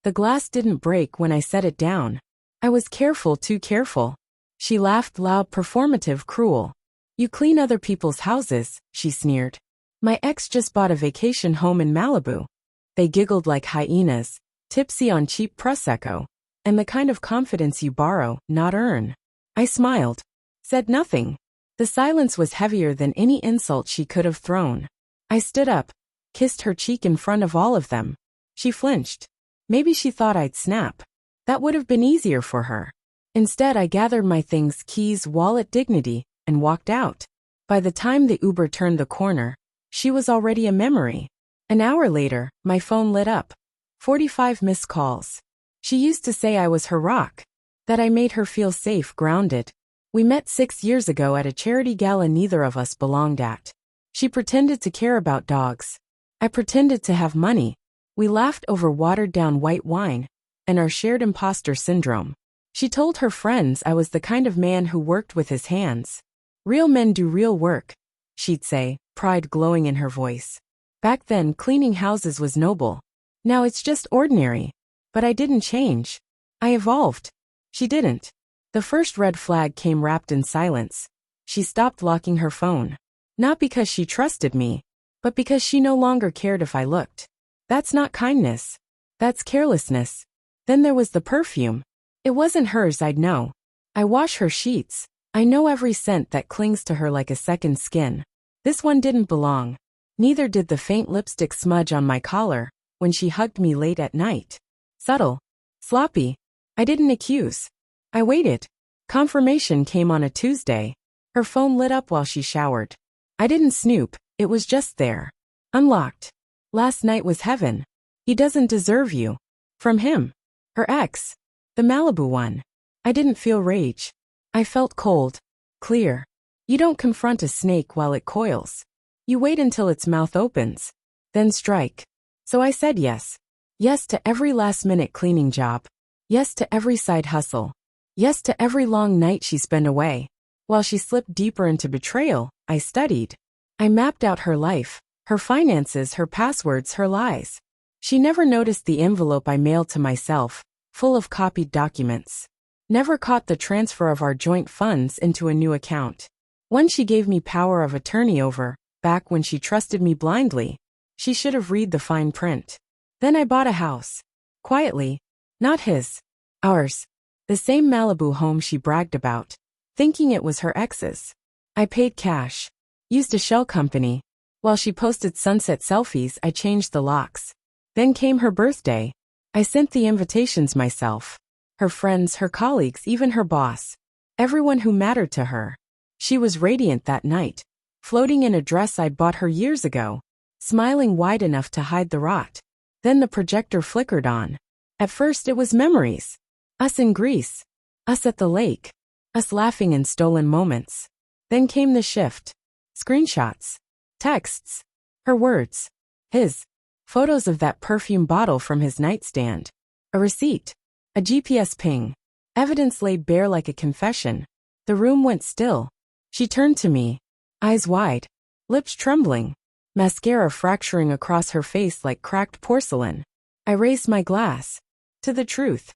The glass didn't break when I set it down. I was careful, too careful. She laughed loud, performative, cruel. You clean other people's houses, she sneered. My ex just bought a vacation home in Malibu. They giggled like hyenas, tipsy on cheap Prosecco. And the kind of confidence you borrow, not earn. I smiled. Said nothing. The silence was heavier than any insult she could have thrown. I stood up, kissed her cheek in front of all of them. She flinched. Maybe she thought I'd snap. That would have been easier for her. Instead, I gathered my things, keys, wallet, dignity, and walked out. By the time the Uber turned the corner, she was already a memory. An hour later, my phone lit up. 45 missed calls. She used to say I was her rock. That I made her feel safe, grounded. We met 6 years ago at a charity gala neither of us belonged at. She pretended to care about dogs. I pretended to have money. We laughed over watered-down white wine and our shared imposter syndrome. She told her friends I was the kind of man who worked with his hands. Real men do real work, she'd say, pride glowing in her voice. Back then, cleaning houses was noble. Now it's just ordinary. But I didn't change. I evolved. She didn't. The first red flag came wrapped in silence. She stopped locking her phone. Not because she trusted me, but because she no longer cared if I looked. That's not kindness. That's carelessness. Then there was the perfume. It wasn't hers, I'd know. I wash her sheets. I know every scent that clings to her like a second skin. This one didn't belong. Neither did the faint lipstick smudge on my collar when she hugged me late at night. Subtle. Sloppy. I didn't accuse. I waited. Confirmation came on a Tuesday. Her phone lit up while she showered. I didn't snoop, it was just there. Unlocked. Last night was heaven. He doesn't deserve you. From him. Her ex. The Malibu one. I didn't feel rage. I felt cold. Clear. You don't confront a snake while it coils. You wait until its mouth opens. Then strike. So I said yes. Yes to every last-minute cleaning job. Yes to every side hustle. Yes to every long night she spent away. While she slipped deeper into betrayal, I studied. I mapped out her life, her finances, her passwords, her lies. She never noticed the envelope I mailed to myself, full of copied documents. Never caught the transfer of our joint funds into a new account. One she gave me power of attorney over, back when she trusted me blindly. She should have read the fine print. Then I bought a house. Quietly. Not his. Ours. The same Malibu home she bragged about, thinking it was her ex's. I paid cash. Used a shell company. While she posted sunset selfies, I changed the locks. Then came her birthday. I sent the invitations myself. Her friends, her colleagues, even her boss. Everyone who mattered to her. She was radiant that night, floating in a dress I'd bought her years ago, smiling wide enough to hide the rot. Then the projector flickered on. At first it was memories. Us in Greece. Us at the lake. Us laughing in stolen moments. Then came the shift. Screenshots. Texts. Her words. His. Photos of that perfume bottle from his nightstand. A receipt. A GPS ping. Evidence laid bare like a confession. The room went still. She turned to me. Eyes wide. Lips trembling. Mascara fracturing across her face like cracked porcelain. I raised my glass. To the truth.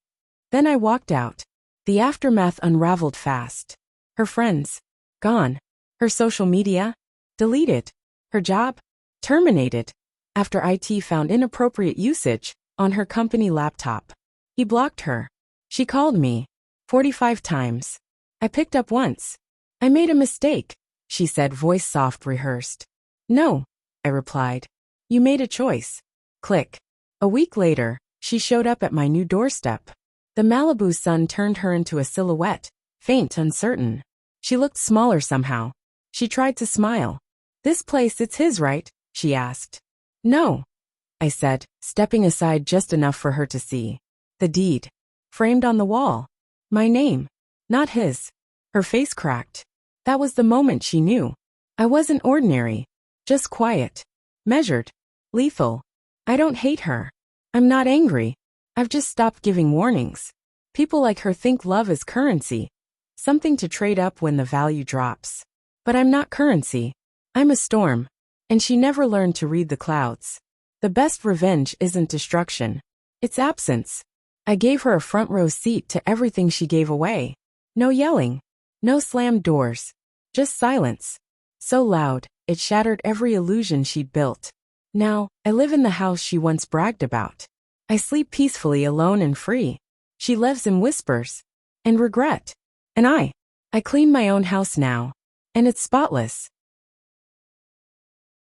Then I walked out. The aftermath unraveled fast. Her friends. Gone. Her social media. Deleted. Her job. Terminated. After IT found inappropriate usage on her company laptop. He blocked her. She called me. 45 times. I picked up once. I made a mistake, she said, voice soft, rehearsed. No, I replied. You made a choice. Click. A week later, she showed up at my new doorstep. The Malibu sun turned her into a silhouette, faint, uncertain. She looked smaller somehow. She tried to smile. This place, it's his, right? She asked. No, I said, stepping aside just enough for her to see. The deed. Framed on the wall. My name. Not his. Her face cracked. That was the moment she knew. I wasn't ordinary. Just quiet. Measured. Lethal. I don't hate her. I'm not angry. I've just stopped giving warnings. People like her think love is currency. Something to trade up when the value drops. But I'm not currency. I'm a storm. And she never learned to read the clouds. The best revenge isn't destruction. Its absence. I gave her a front row seat to everything she gave away. No yelling. No slammed doors. Just silence. So loud, it shattered every illusion she'd built. Now, I live in the house she once bragged about. I sleep peacefully alone and free. She lives in whispers. And regret. And I clean my own house now. And it's spotless.